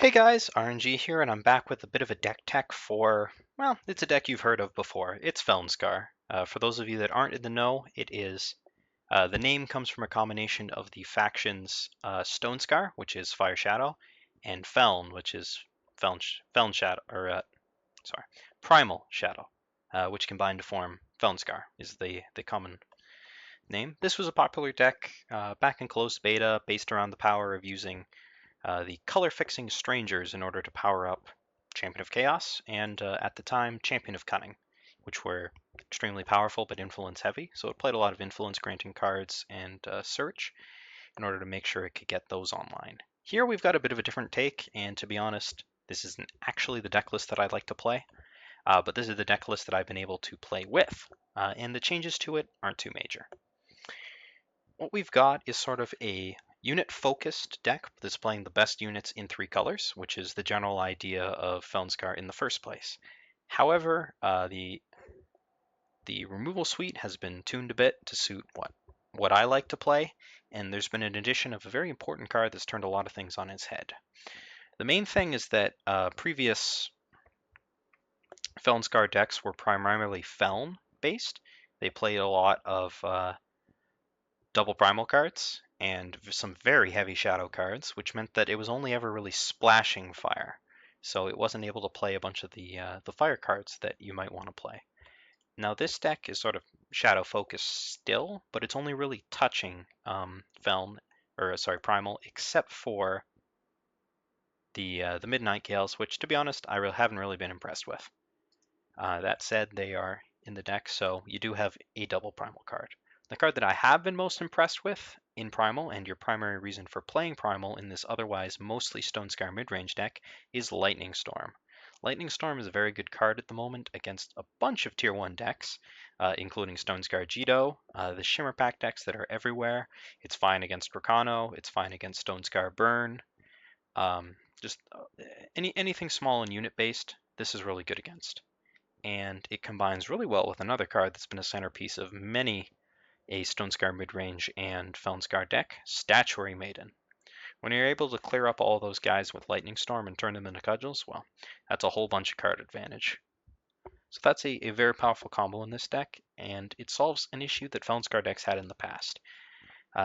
Hey guys, RNG here, and I'm back with a bit of a deck tech for, well, it's a deck you've heard of before. It's Felnscar. For those of you that aren't in the know, the name comes from a combination of the factions Stonescar, which is Fire Shadow, and Feln, which is Feln Shadow, sorry, Primal Shadow, which combine to form Felnscar is the common name. This was a popular deck back in closed beta based around the power of using the color-fixing strangers in order to power up Champion of Chaos and, at the time, Champion of Cunning, which were extremely powerful but influence-heavy. So it played a lot of influence-granting cards and search in order to make sure it could get those online. Here we've got a bit of a different take, and to be honest, this isn't actually the deck list that I'd like to play, but this is the deck list that I've been able to play with, and the changes to it aren't too major. What we've got is sort of a unit-focused deck displaying the best units in 3 colors, which is the general idea of Felnscar in the first place. However, the removal suite has been tuned a bit to suit what I like to play, and there's been an addition of a very important card that's turned a lot of things on its head. The main thing is that previous Felnscar decks were primarily Feln-based. They played a lot of double Primal cards and some very heavy shadow cards, which meant that it was only ever really splashing fire. So it wasn't able to play a bunch of the fire cards that you might want to play. Now this deck is sort of shadow focused still, but it's only really touching Primal, except for the Midnight Gales, which to be honest I haven't really been impressed with. That said, they are in the deck, so you do have a double Primal card. The card that I have been most impressed with in Primal, and your primary reason for playing Primal in this otherwise mostly Stonescar midrange deck, is Lightning Storm. Lightning Storm is a very good card at the moment against a bunch of Tier 1 decks, including Stonescar Jido, the Shimmer Pack decks that are everywhere. It's fine against Rakano, it's fine against Stonescar Burn. Just anything small and unit-based, this is really good against. And it combines really well with another card that's been a centerpiece of many a Stonescar midrange and Felnscar deck, Statuary Maiden. When you're able to clear up all those guys with Lightning Storm and turn them into cudgels, well, that's a whole bunch of card advantage. So that's a very powerful combo in this deck, and it solves an issue that Felnscar decks had in the past.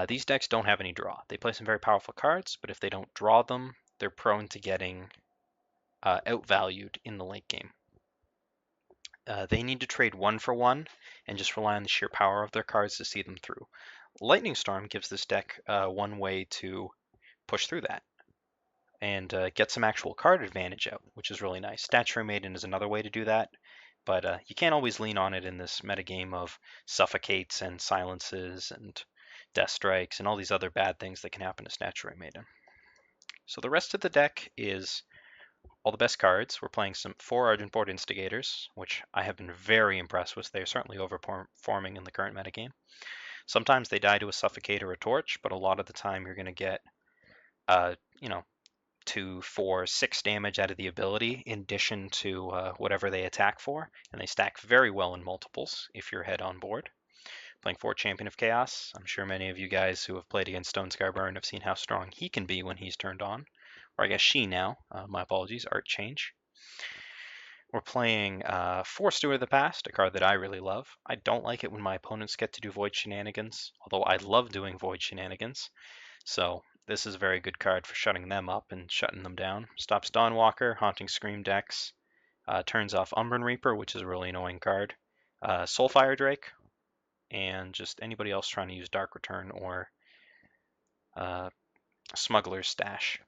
These decks don't have any draw. They play some very powerful cards, but if they don't draw them, they're prone to getting outvalued in the late game. They need to trade 1 for 1 and just rely on the sheer power of their cards to see them through. Lightning Storm gives this deck one way to push through that and get some actual card advantage out, which is really nice. Statuary Maiden is another way to do that, but you can't always lean on it in this metagame of Suffocates and Silences and Deathstrikes and all these other bad things that can happen to Statuary Maiden. So the rest of the deck is all the best cards. We're playing 4 Argenport Instigators, which I have been very impressed with. They're certainly overperforming in the current metagame. Sometimes they die to a Suffocate or a Torch, but a lot of the time you're going to get, 2, 4, 6 damage out of the ability in addition to whatever they attack for, and they stack very well in multiples if you're head on board. Playing 4 Champion of Chaos. I'm sure many of you guys who have played against Stonescar Burn have seen how strong he can be when he's turned on. Or I guess she now. My apologies, art change. We're playing 4 Steward of the Past, a card that I really love. I don't like it when my opponents get to do Void Shenanigans, although I love doing Void Shenanigans. So this is a very good card for shutting them up and shutting them down. Stops Dawnwalker, Haunting Scream decks. Turns off Umbren Reaper, which is a really annoying card. Soulfire Drake, and just anybody else trying to use Dark Return or Smuggler's Stash.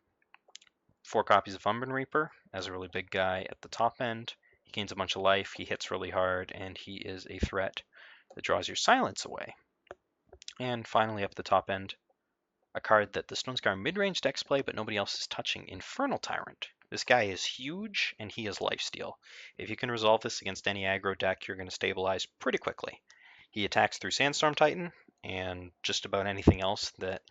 4 copies of Umbren Reaper as a really big guy at the top end. He gains a bunch of life, he hits really hard, and he is a threat that draws your silence away. And finally, up at the top end, a card that the Stonescar midrange decks play, but nobody else is touching, Infernal Tyrant. This guy is huge, and he is lifesteal. If you can resolve this against any aggro deck, you're going to stabilize pretty quickly. He attacks through Sandstorm Titan, and just about anything else that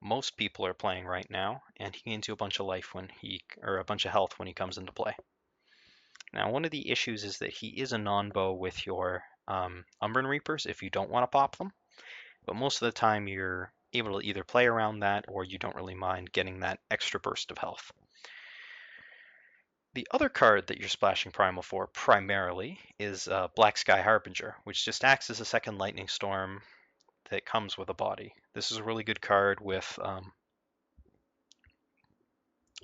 most people are playing right now, and he gains you a bunch of life a bunch of health when he comes into play. Now, one of the issues is that he is a non-bow with your Umbren Reapers if you don't want to pop them, but most of the time you're able to either play around that or you don't really mind getting that extra burst of health. The other card that you're splashing Primal for primarily is Black Sky Harbinger, which just acts as a second Lightning Storm that comes with a body. This is a really good card with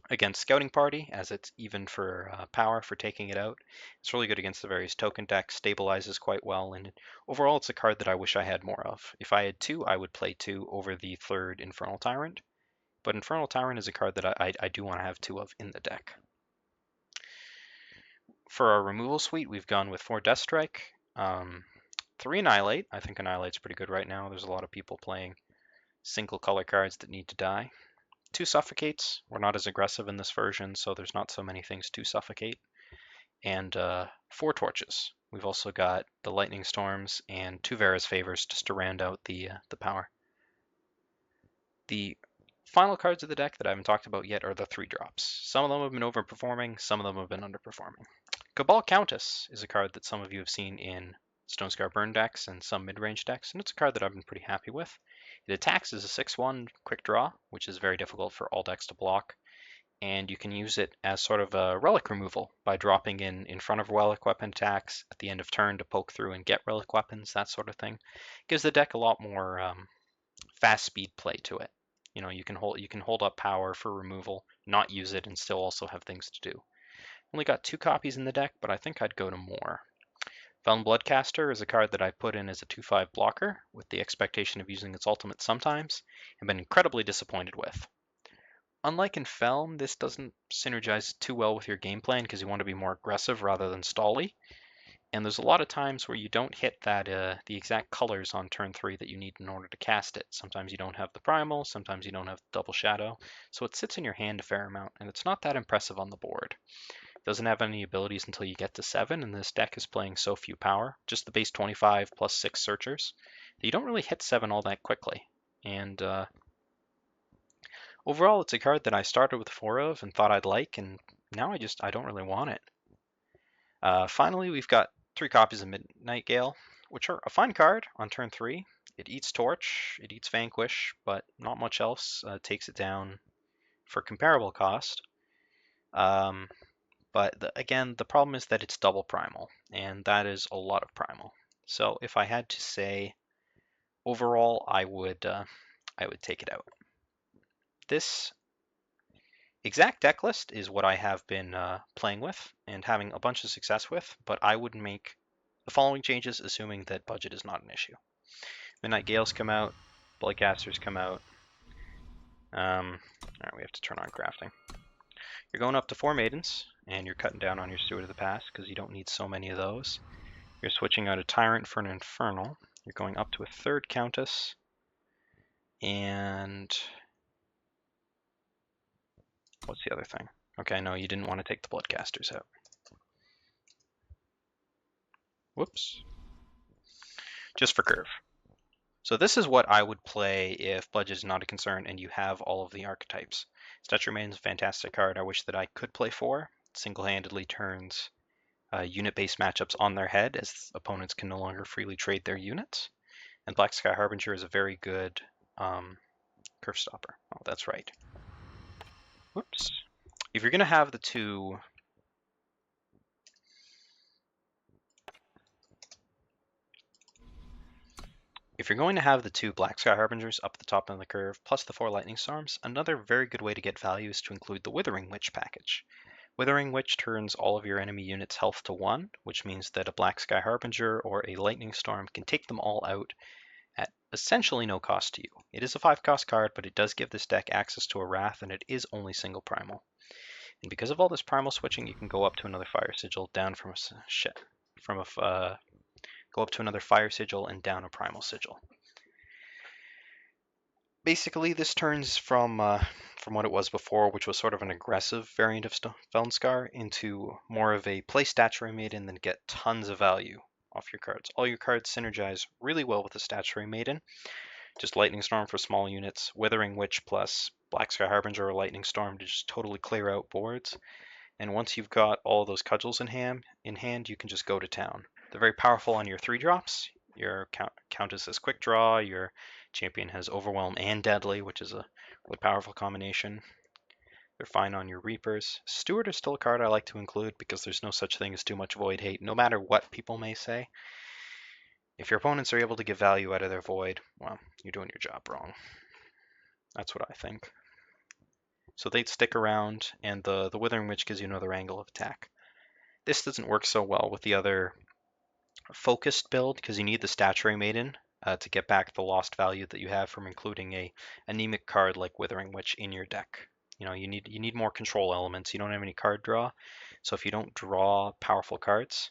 against Scouting Party, as it's even for power for taking it out. It's really good against the various token decks, stabilizes quite well, and overall it's a card that I wish I had more of. If I had two, I would play two over the third Infernal Tyrant, but Infernal Tyrant is a card that I do want to have two of in the deck. For our removal suite, we've gone with 4 Deathstrike, 3 Annihilate. I think Annihilate's pretty good right now. There's a lot of people playing single color cards that need to die. 2 Suffocates. We're not as aggressive in this version, so there's not so many things to suffocate. And 4 Torches. We've also got the Lightning Storms and 2 Vara's Favors just to round out the power. The final cards of the deck that I haven't talked about yet are the 3 drops. Some of them have been overperforming, some of them have been underperforming. Cabal Countess is a card that some of you have seen in Stonescar burn decks and some mid-range decks, and it's a card that I've been pretty happy with. It attacks as a 6/1 quick draw, which is very difficult for all decks to block, and you can use it as sort of a relic removal by dropping in front of relic weapon attacks at the end of turn to poke through and get relic weapons, that sort of thing. It gives the deck a lot more fast speed play to it. You know, you can hold up power for removal, not use it, and still also have things to do. Only got 2 copies in the deck, but I think I'd go to more. Feln Bloodcaster is a card that I put in as a 2/5 blocker with the expectation of using its ultimate sometimes, and been incredibly disappointed with. Unlike in Feln, this doesn't synergize too well with your game plan because you want to be more aggressive rather than stally. And there's a lot of times where you don't hit that the exact colors on turn 3 that you need in order to cast it. Sometimes you don't have the Primal, sometimes you don't have the Double Shadow, so it sits in your hand a fair amount, and it's not that impressive on the board. It doesn't have any abilities until you get to 7, and this deck is playing so few power, just the base 25 plus 6 Searchers, that you don't really hit 7 all that quickly. And overall, it's a card that I started with 4 of and thought I'd like, and now I don't really want it. Finally, we've got 3 copies of Midnight Gale, which are a fine card on turn 3. It eats Torch, it eats Vanquish, but not much else. Takes it down for comparable cost. But again, the problem is that it's double Primal, and that is a lot of Primal. So if I had to say, overall, I would take it out. This exact deck list is what I have been playing with and having a bunch of success with, but I would make the following changes assuming that budget is not an issue. Midnight Gales come out, Bloodcasters come out. Alright, we have to turn on crafting. You're going up to 4 Maidens, and you're cutting down on your Steward of the Past because you don't need so many of those. You're switching out a Tyrant for an Infernal. You're going up to a 3rd Countess, and what's the other thing? Okay, no, you didn't want to take the Bloodcasters out. Whoops. Just for curve. So this is what I would play if budget is not a concern and you have all of the archetypes. Statuary Maiden is a fantastic card I wish that I could play for. It single-handedly turns unit-based matchups on their head as opponents can no longer freely trade their units. And Black Sky Harbinger is a very good curve stopper. Oh, that's right. Whoops. If you're going to have the two... If you're going to have the 2 Black Sky Harbingers up the top of the curve, plus the 4 Lightning Storms, another very good way to get value is to include the Withering Witch package. Withering Witch turns all of your enemy units' health to 1, which means that a Black Sky Harbinger or a Lightning Storm can take them all out at essentially no cost to you. It is a 5-cost card, but it does give this deck access to a Wrath, and it is only single Primal. And because of all this Primal switching, you can go up to another Fire Sigil, down from a go up to another Fire Sigil and down a Primal Sigil. Basically, this turns from what it was before, which was sort of an aggressive variant of Felnscar, into more of a play Statuary Maiden and get tons of value off your cards. All your cards synergize really well with the Statuary Maiden. Just Lightning Storm for small units, Withering Witch plus Black Sky Harbinger or Lightning Storm to just totally clear out boards. And once you've got all those cudgels in hand, you can just go to town. They're very powerful on your 3 drops. Your Countess has Quick Draw, your champion has Overwhelm and Deadly, which is a really powerful combination. They're fine on your Reapers. Steward is still a card I like to include because there's no such thing as too much void hate, no matter what people may say. If your opponents are able to get value out of their void, well, you're doing your job wrong. That's what I think. So they'd stick around, and the Withering Witch gives you another angle of attack. This doesn't work so well with the other focused build because you need the Statuary Maiden to get back the lost value that you have from including a anemic card like Withering Witch in your deck. You know, you need more control elements. You don't have any card draw, so if you don't draw powerful cards,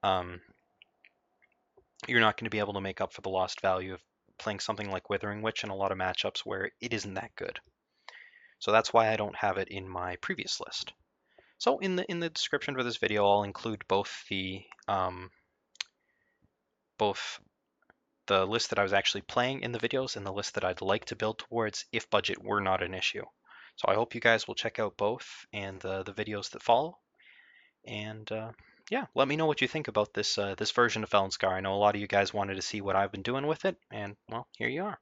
you're not going to be able to make up for the lost value of playing something like Withering Witch in a lot of matchups where it isn't that good. So that's why I don't have it in my previous list. So in the description for this video, I'll include both the list that I was actually playing in the videos and the list that I'd like to build towards if budget were not an issue. So I hope you guys will check out both and the videos that follow. And yeah, let me know what you think about this this version of Felnscar. I know a lot of you guys wanted to see what I've been doing with it, and well, here you are.